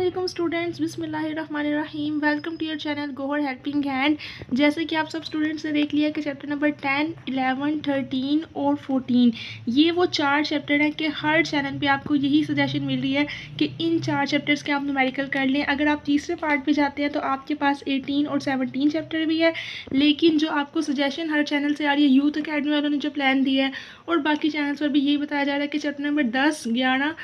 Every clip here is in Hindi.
अस्सलाम स्टूडेंट्स, बिस्मिल्लाहिर्रहमानिर्रहीम। Welcome to your channel Gohar helping hand. जैसे कि आप सब स्टूडेंट्स ने देख लिया कि चैप्टर नंबर 10, 11, 13 और 14 ये वो 4 चैप्टर हैं कि हर चैनल पे आपको यही सजेशन मिल रही है कि इन 4 चैप्टर्स के आप न्यूमेरिकल कर लें। अगर आप तीसरे पार्ट पे जाते हैं तो आपके पास 18 और 17 चैप्टर भी है, लेकिन जो आपको सजेशन हर चैनल से आ रही है, यूथ अकेडमी वालों ने जो प्लान दिया है और बाकी चैनल्स पर भी यही बताया जा रहा है कि चैप्टर नंबर 10, 11,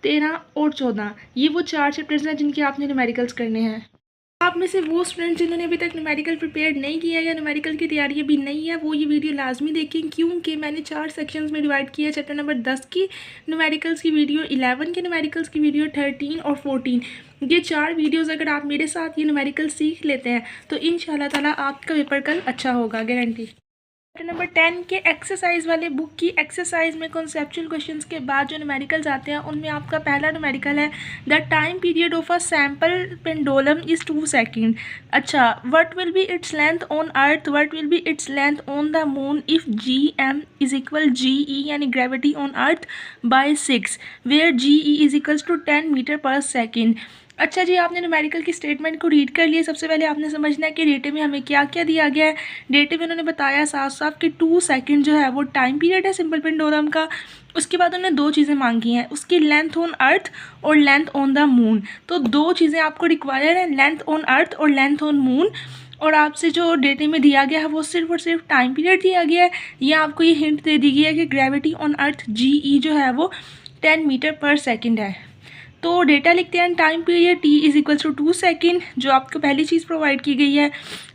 13 और 14 ये वो 4 चैप्टर्स हैं जिनके आपने न्यूमेरिकल्स करने हैं। आप में से वो स्टूडेंट जिन्होंने अभी तक न्यूमेरिकल प्रिपेयर नहीं किया या न्यूमेरिकल की तैयारी अभी नहीं है, वो ये वीडियो लाजमी देखें, क्योंकि मैंने 4 सेक्शंस में डिवाइड किया है। चैप्टर नंबर 10 की न्यूमेरिकल्स की वीडियो, 11 के न्यूमेरिकल्स की वीडियो, 13 और 14 ये 4 वीडियोज़ अगर आप मेरे साथ ये न्यूमेरिकल सीख लेते हैं तो इंशाल्लाह ताला आपका पेपर कल अच्छा होगा, गारंटी। चैप्टर नंबर 10 के एक्सरसाइज वाले बुक की एक्सरसाइज में कॉन्सेप्चुअल क्वेश्चंस के बाद जो न्यूमेरिकल्स आते हैं उनमें आपका पहला न्यूमेरिकल है the time period of a sample pendulum is 2 second. अच्छा, what will be its length on earth, what will be its length on the moon if GM is equal GE यानी gravity on earth by 6 where GE is equals to 10 metre per second. अच्छा जी, आपने न्यूमेरिकल की स्टेटमेंट को रीड कर लिया। सबसे पहले आपने समझना है कि डेटे में हमें क्या क्या दिया गया है। डेटे में उन्होंने बताया साफ साफ कि 2 सेकंड जो है वो टाइम पीरियड है सिंपल पेंडुलम का। उसके बाद उन्होंने 2 चीज़ें मांगी हैं, उसकी लेंथ ऑन अर्थ और लेंथ ऑन द मून। तो 2 चीज़ें आपको रिक्वायर हैं, लेंथ ऑन अर्थ और लेंथ ऑन मून। और आपसे जो डेटे में दिया गया है वो सिर्फ और सिर्फ टाइम पीरियड दिया गया है। ये आपको ये हिंट दे दी गई है कि ग्रेविटी ऑन अर्थ GE जो है वो 10 मीटर पर सेकेंड है। तो डेटा लिखते हैं, time period T is equals to 2 second, जो आपको पहली चीज़ प्रोवाइड की गई है।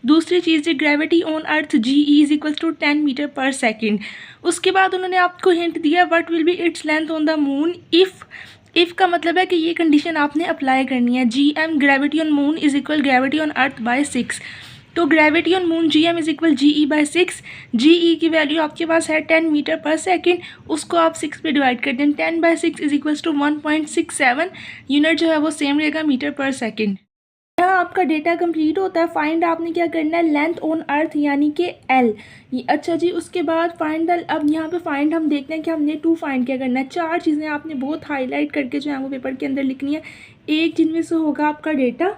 दूसरी चीज़ gravity on earth GE is equals to 10 metre per second. उसके बाद उन्होंने आपको हिंट दिया what will be its length on the moon if का मतलब है कि ये कंडीशन आपने अप्लाई करनी है। GM gravity on moon is equal gravity on earth by 6। तो gravity on moon GM is equal GE by 6। GE की वैल्यू आपके पास है 10 मीटर पर सेकेंड, उसको आप 6 पे डिवाइड कर दें। 10 by 6 is equals to 1.67। Unit जो है वो सेम रहेगा मीटर पर सेकेंड। यहाँ आपका डेटा कंप्लीट होता है। फाइंड आपने क्या करना है, लेंथ ऑन अर्थ यानी कि L। अच्छा जी, उसके बाद फाइंड द, अब यहाँ पे फाइंड हम देखते हैं कि हमने 2 फाइंड क्या करना है। 4 चीज़ें आपने बहुत हाईलाइट करके जो है वो पेपर के अंदर लिखनी है। एक जिनमें से होगा आपका डेटा,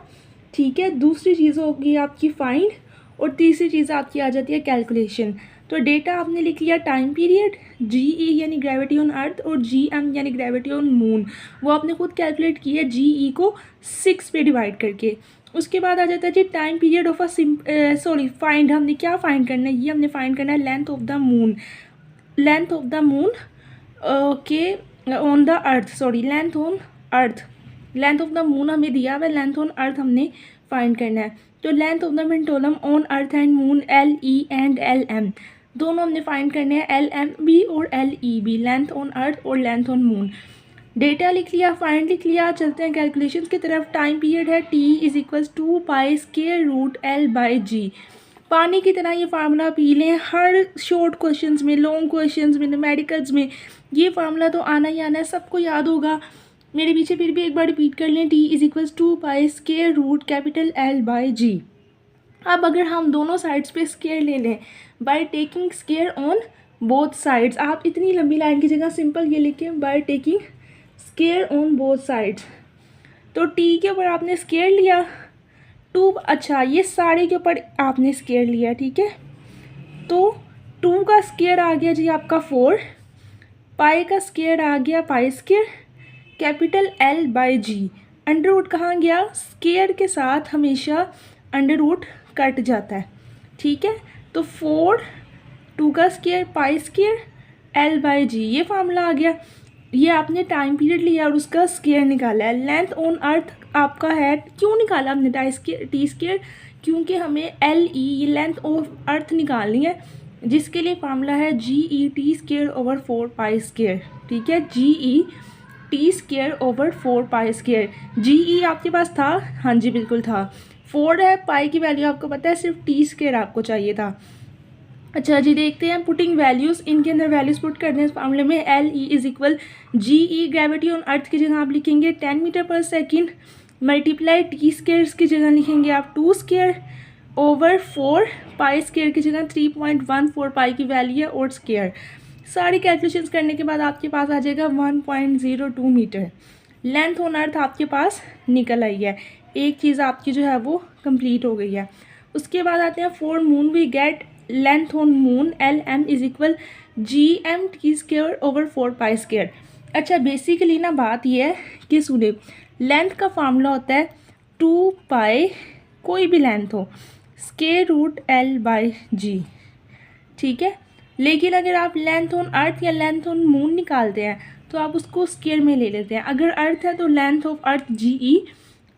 ठीक है, दूसरी चीज़ होगी आपकी फाइंड और तीसरी चीज़ आपकी आ जाती है कैलकुलेशन। तो डेटा आपने लिख लिया टाइम पीरियड, GE यानी ग्रेविटी ऑन अर्थ और GM यानी ग्रेविटी ऑन मून, वो आपने खुद कैलकुलेट की है GE को 6 पे डिवाइड करके। उसके बाद आ जाता है जी टाइम पीरियड ऑफ फाइंड हमने क्या फाइंड करना है, ये हमने फाइंड करना है length of the moon. Length of the moon okay on the earth, length on earth, length of the moon हमें दिया हुआ है, लेंथ ऑन अर्थ हमने फाइंड करना है। तो length of the pendulum on earth and moon LE and LM दोनों हमने फाइंड करने हैं, LMB और LEB, लेंथ ऑन अर्थ और लेंथ ऑन मून। डेटा लिख लिया, फाइंड लिख लिया, चलते हैं कैलकुलेशंस की तरफ। टाइम पीरियड है T is equals 2 pi square root L by G। पानी की तरह ये फार्मूला पी लें, हर शॉर्ट क्वेश्चंस में, लॉन्ग क्वेश्चंस में, न्यूमेरिकल्स में ये फार्मूला तो आना ही आना है, सबको याद होगा। मेरे पीछे फिर भी एक बार रिपीट कर लें, T is equals 2 pi square root capital L by G। अब अगर हम दोनों साइड्स पे स्क्वायर ले लें by taking square on both sides, आप इतनी लंबी लाइन की जगह सिंपल ये लिखें by taking square on both sides. तो T के ऊपर आपने स्क्वायर लिया 2, अच्छा ये सारे के ऊपर आपने स्क्वायर लिया, ठीक है। तो 2 का स्क्वायर आ गया जी आपका 4, पाई का स्क्वायर आ गया pi square capital L by G। Under root कहाँ गया, स्क्वायर के साथ हमेशा अंडर रूट कट जाता है, ठीक है। तो 4, 2 का square pi square L by G, ये फार्मूला आ गया। ये आपने टाइम पीरियड लिया और उसका स्क्वायर निकाला है। लेंथ ऑन अर्थ आपका है, क्यों निकाला हमने T स्क्वायर, क्योंकि हमें LE ये लेंथ ऑफ अर्थ निकालनी है, जिसके लिए फार्मूला है GE T square over 4 pi square, ठीक है। GE T square over 4 pi square. GE आपके पास था, हाँ जी बिल्कुल था। 4 है, पाई की वैल्यू आपको पता है, सिर्फ T स्क्वायर आपको चाहिए था। अच्छा जी, देखते हैं पुटिंग वैल्यूज़, इनके अंदर वैल्यूज़ पुट करते हैं इस मामले में। LE is equal GE gravity on अर्थ की जगह आप लिखेंगे 10 metre per second, multiply T square की जगह लिखेंगे आप 2 स्क्वायर ओवर 4 पाई स्क्वायर की जगह 3.14 पाई की वैल्यू है और स्क्वायर। सारी कैलकुलेशंस करने के बाद आपके पास आ जाएगा 1.02 मीटर। लेंथ ऑन अर्थ आपके पास निकल आई है, एक चीज़ आपकी जो है वो कंप्लीट हो गई है। उसके बाद आते हैं for moon we get length on moon LM is equal GMT² over 4π²। अच्छा, बेसिकली ना बात ये है कि सुने, लेंथ का फार्मूला होता है 2π, कोई भी लेंथ हो, √L/G, ठीक है। लेकिन अगर आप लेंथ ऑन अर्थ या लेंथ ऑन मून निकालते हैं तो आप उसको स्केयर में ले लेते हैं। अगर अर्थ है तो लेंथ ऑफ अर्थ GE,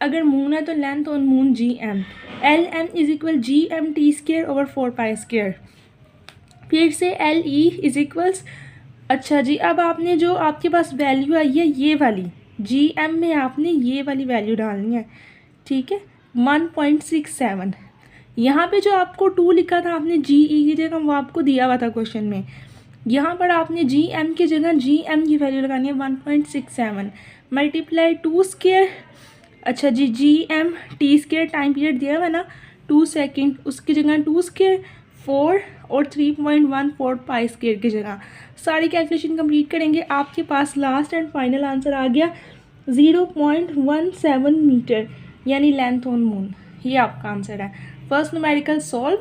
अगर मून है तो length on moon GM। LM is equal GMT² over 4π²। फिर से LE इज इक्वल्स, अच्छा जी, अब आपने जो आपके पास वैल्यू आई है ये वाली, GM में आपने ये वाली वैल्यू डालनी है, ठीक है, 1.67। यहाँ पे जो आपको 2 लिखा था आपने GE की जगह, वो आपको दिया हुआ था क्वेश्चन में। यहाँ पर आपने GM की जगह GM की वैल्यू लगानी है 1.67 मल्टीप्लाई 2²। अच्छा जी, GMT² टाइम पीरियड दिया हुआ है ना 2 सेकेंड, उसकी जगह 2² 4 और 3.14π² की जगह सारी कैलकुलेशन कंप्लीट करेंगे। आपके पास लास्ट एंड फाइनल आंसर आ गया 0.17 मीटर, यानी लेंथ ऑन मून। ये आपका आंसर है। First numerical solve.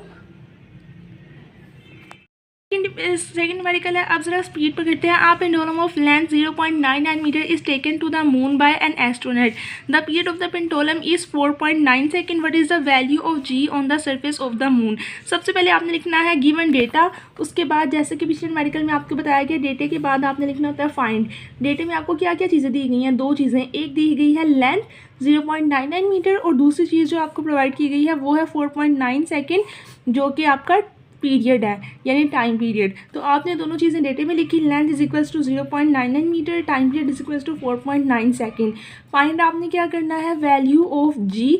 Second numerical है, अब जरा स्पीड पर करते हैं। आप pendulum of length 0.99 metre is taken to the moon by an astronaut. The period of the pendulum is 4.9 second. What is the value of G on the surface of the moon. सबसे पहले आपने लिखना है गिवन डेटा, उसके बाद जैसे कि पिछले न्यूमेरिकल में आपको बताया गया, डेटे के बाद आपने लिखना होता है फाइंड। डेटे में आपको क्या क्या चीज़ें दी गई हैं, 2 चीज़ें, एक दी गई है लेंथ 0.99 मीटर और दूसरी चीज़ जो आपको प्रोवाइड की गई है वो है 4.9 सेकेंड, जो कि आपका पीरियड है, यानी टाइम पीरियड। तो आपने दोनों चीज़ें डेटे में लिखी, length is equals to 0.99 metre, time period is equals to 4.9 second. Find आपने क्या करना है, वैल्यू ऑफ G।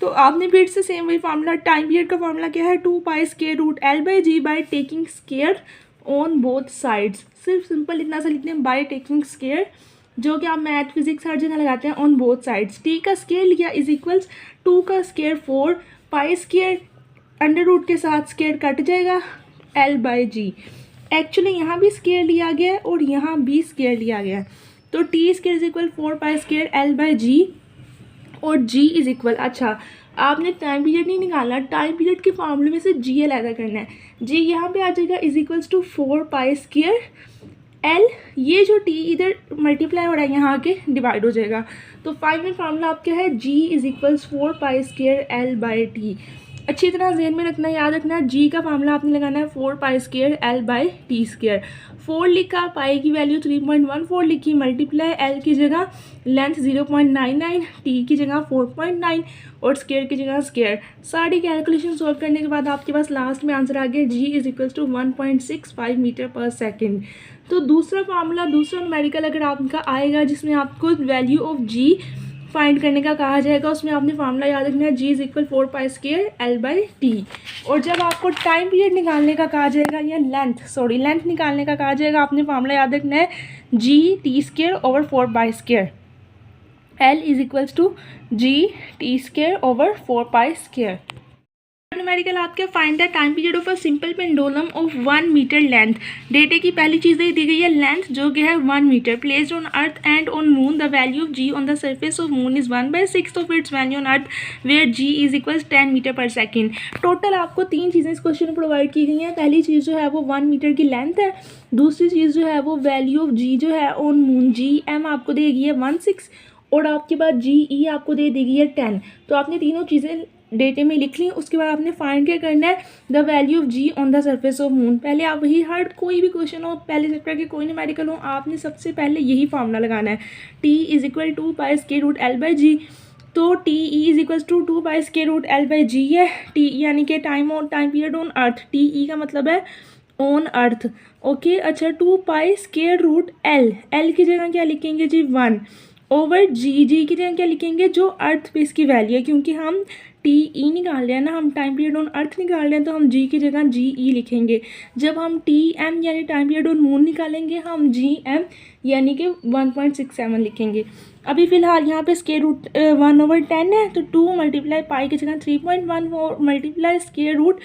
तो आपने फिर से सेम वही फार्मूला, टाइम पीरियड का फार्मूला क्या है, 2π√L/G by taking square on both sides. सिर्फ सिंपल इतना सा लिखते हैं, बाय टेकिंग स्केयर, जो कि आप मैथ फिजिक्स हर जगह लगाते हैं, ऑन बोथ साइड्स। T का स्केयर लिया इज इक्वल्स 2 का स्केयर 4, π² अंडर रूट के साथ स्केयर कट जाएगा, L/G। एक्चुअली यहाँ भी स्केयर लिया गया है और यहाँ भी स्केयर लिया गया है, तो T² इज इक्वल 4π² L/G और G इज इक्वल, अच्छा आपने टाइम पीरियड नहीं निकालना, टाइम पीरियड के फार्मूले में से G अलग करना है। G यहाँ पे आ जाएगा इज इक्वल्स टू 4π² L, ये जो T इधर मल्टीप्लाई हो रहा है यहाँ आके डिवाइड हो जाएगा। तो फाइनल फार्मूला आपका है G इज इक्वल्स 4π² L/T। अच्छी तरह ज़हन में रखना, याद रखना, G का फार्मूला आपने लगाना है 4π² L/T²। 4 लिखा, पाई की वैल्यू 3.14 लिखी, मल्टीप्लाई L की जगह लेंथ 0.99, T की जगह 4.9 और स्केयर की जगह स्केयर। सारी कैलकुलेशन सॉल्व करने के बाद आपके पास लास्ट में आंसर आ गया G is equals to 1.65 metre per second. तो दूसरा फार्मूला, दूसरा न्यूमेरिकल अगर आपका आएगा जिसमें आपको वैल्यू ऑफ G फाइंड करने का कहा जाएगा, उसमें आपने फार्मूला याद रखना है G इज इक्वल 4π² L/T। और जब आपको टाइम पीरियड निकालने का कहा जाएगा या लेंथ निकालने का कहा जाएगा, आपने फार्मूला याद रखना है GT² over 4π²। L is equals to GT² over 4π²। Numerical आपके find the time period of a simple pendulum of 1 meter length. डेटे की पहली चीज़ दी गई है लेंथ, जो कि है 1 metre, placed on earth and on moon. The value of G on the surface of moon is 1/6 of its value on earth where G is equals 10 metre per second. Total आपको 3 चीज़ें इस क्वेश्चन में प्रोवाइड की गई हैं। पहली चीज़ जो है वो 1 मीटर की लेंथ है, दूसरी चीज़ जो है वो वैल्यू ऑफ G जो है ऑन मून, GM आपको दे दी है 16 और आपके बाद GE आपको दे देगी है 10। तो आपने तीनों चीज़ें डेटे में लिख ली। उसके बाद आपने फाइंड क्या करना है, the value of G on the surface of moon. पहले आप वही, हर कोई भी क्वेश्चन हो, पहले चैप्टर के कोई न्यूमेरिकल हो, आपने सबसे पहले यही फार्मूला लगाना है, T इज इक्वल 2π√L/G। तो TE is equal to 2π√L/G है, T यानी कि time period on earth, TE का मतलब है ऑन अर्थ, ओके। अच्छा, 2π√L, L की जगह क्या लिखेंगे जी 1 ओवर G की जगह क्या लिखेंगे, जो अर्थ पे इसकी वैल्यू है, क्योंकि हम TE निकाल रहे हैं ना, हम टाइम पीरियड ऑन अर्थ निकाल रहे हैं, तो हम G की जगह GE लिखेंगे। जब हम TM यानी टाइम पीरियड ऑन मून निकालेंगे, हम GM यानी कि 1.67 लिखेंगे। अभी फ़िलहाल यहाँ पे स्केयर रूट 1/10 है, तो 2 मल्टीप्लाई पाई की जगह 3.14 मल्टीप्लाई स्केयर रूट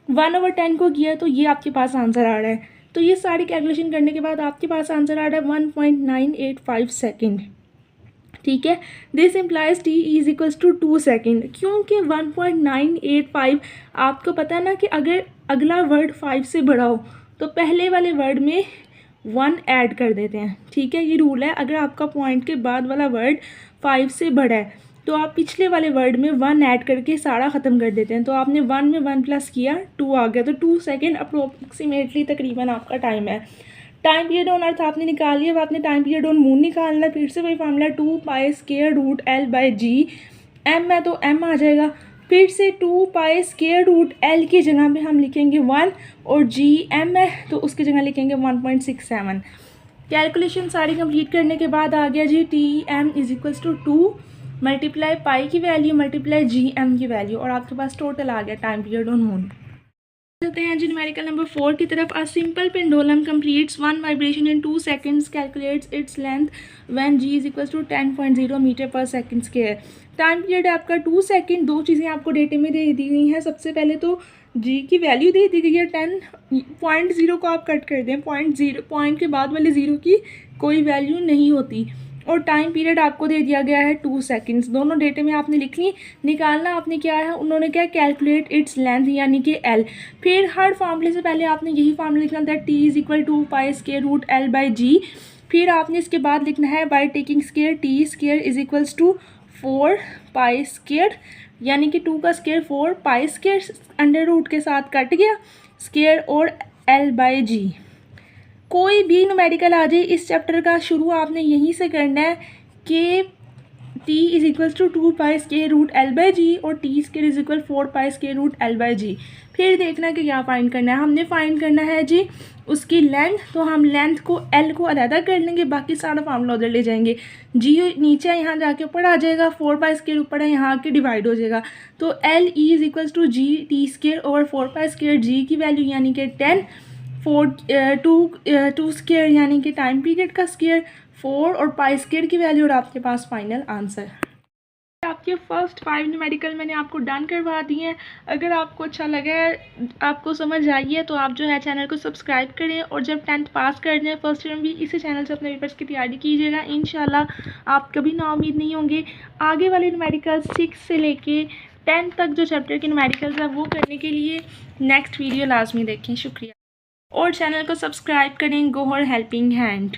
1/10 को किया, तो ये आपके पास आंसर आ रहा है। तो ये सारी कैलकुलेशन करने के बाद आपके पास आंसर आ रहा है 1.985 सेकेंड। ठीक है। This implies T is equals to 2 second, क्योंकि 1.985 आपको पता है ना कि अगर अगला वर्ड 5 से बड़ा हो तो पहले वाले वर्ड में 1 ऐड कर देते हैं, ठीक है। ये रूल है, अगर आपका पॉइंट के बाद वाला वर्ड 5 से बड़ा है तो आप पिछले वाले वर्ड में 1 ऐड करके सारा ख़त्म कर देते हैं। तो आपने 1 में 1 प्लस किया 2 आ गया, तो 2 सेकेंड अप्रोक्सीमेटली तकरीबन आपका टाइम है। टाइम पीरियड ऑन अर्थ आपने निकाल लिया, अब आपने टाइम पीरियड ऑन मून निकालना है। फिर से वही formula 2 pi square root L by G, M है तो एम आ जाएगा। फिर से 2 पाई स्क्वायर रूट एल की जगह पे हम लिखेंगे 1 और जी एम है तो उसकी जगह लिखेंगे 1.67। कैलकुलेशन सारी कंप्लीट करने के बाद आ गया G T M is equals to 2 multiply pi की वैल्यू मल्टीप्लाई जी एम की वैल्यू, और आपके पास टोटल आ गया टाइम पीरियड ऑन मून। चलते हैं जी न्यूमेरिकल नंबर 4 की तरफ। A simple pendulum completes 1 vibration in 2 seconds, calculates its length when G is equals to 10.0 metre per second square. Time period आपका 2 सेकंड। दो चीज़ें आपको डेटे में दे दी गई हैं। सबसे पहले तो जी की वैल्यू दे दी गई है 10.0 को आप कट कर दें, पॉइंट के बाद वाले ज़ीरो की कोई वैल्यू नहीं होती, और टाइम पीरियड आपको दे दिया गया है 2 सेकंड्स। दोनों डेटे में आपने लिख ली। निकालना आपने क्या है, उन्होंने क्या कैलकुलेट इट्स लेंथ यानी कि एल। फिर हर फार्मूले से पहले आपने यही फार्मूला लिखना था, T is equal to pi square root L by G. फिर आपने इसके बाद लिखना है बाई taking square T square is equals to 4 pi square, यानी कि 2 का square 4 pi square under root के साथ कट गया स्क्वायर और एल बाई जी। कोई भी न्यूमेरिकल आ जाए इस चैप्टर का शुरू आपने यहीं से करना है कि t is equals to 2 pi square root L by G और T square is equal 4 pi square root L by G. फिर देखना कि क्या फाइंड करना है। हमने फाइंड करना है जी उसकी लेंथ, तो हम लेंथ को एल को अलहदा कर लेंगे, बाकी सारा फार्मूला उधर ले जाएंगे। जी नीचे यहाँ जाके ऊपर आ जाएगा, 4 पाई स्क्वायर ऊपर है यहाँ आके डिवाइड हो जाएगा, तो L E is equals to G T square over 4 pi square G की वैल्यू यानी कि 10, 2 स्क्वायर यानी कि टाइम पीरियड का स्क्वायर 4 और पाई स्क्वायर की वैल्यू, और आपके पास फाइनल आंसर। आपके फर्स्ट 5 न्यूमेरिकल मैंने आपको डन करवा दिए हैं। अगर आपको अच्छा लगा है, आपको समझ आई है, तो आप जो है चैनल को सब्सक्राइब करें, और जब 10th पास कर जाए फर्स्ट ईयर भी इसी चैनल से अपने पेपर्स की तैयारी कीजिएगा। इंशाल्लाह आप कभी नाउम्मीद नहीं होंगे। आगे वाले न्यूमेरिकल 6 से लेके 10 तक जो चैप्टर के न्यूमेरिकल्स हैं वो करने के लिए नेक्स्ट वीडियो लाजमी देखें। शुक्रिया, और चैनल को सब्सक्राइब करें। Gohar helping hand.